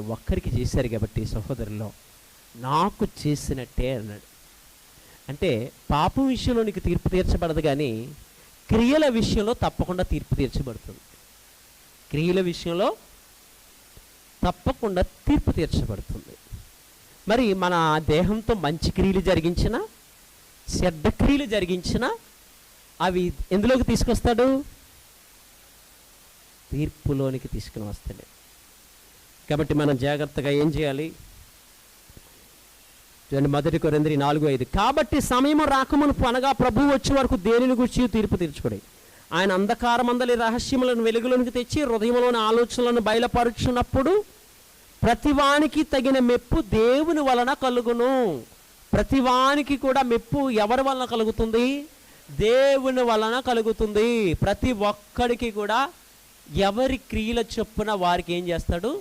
అసలు ఒక్కరికి చేశారు కాబట్టి సహోదరుల్లో నాకు చేసినట్టే అన్నాడు. అంటే పాపం విషయంలో నీకు తీర్పు తీర్చబడదు, కానీ క్రియల విషయంలో తప్పకుండా తీర్పు తీర్చబడుతుంది. క్రియల విషయంలో తప్పకుండా తీర్పు తీర్చబడుతుంది. మరి మన దేహంతో మంచి క్రియలు జరిగించినా చెడ్డ క్రియలు జరిగించినా అవి ఎందులోకి తీసుకొస్తాడు? తీర్పులోనికి తీసుకుని వస్తాడు. కాబట్టి మనం జాగ్రత్తగా ఏం చేయాలి? మొదటి కొరింథీ 4:5 కాబట్టి సమయము రాకమునుపు అనగా ప్రభువు వచ్చే వరకు దేనిని గురించి తీర్పు తీర్చుకోడి. ఆయన అంధకారమందలి రహస్యములను వెలుగులోనికి తెచ్చి హృదయంలోని ఆలోచనలను బయలుపరుచున్నప్పుడు ప్రతివానికి తగిన మెప్పు దేవుని వలన కలుగును. ప్రతివానికి కూడా మెప్పు ఎవరి వలన కలుగుతుంది? దేవుని వలన కలుగుతుంది. ప్రతి ఒక్కడికి కూడా ఎవరి క్రియల చొప్పున వారికి ఏం చేస్తాడు?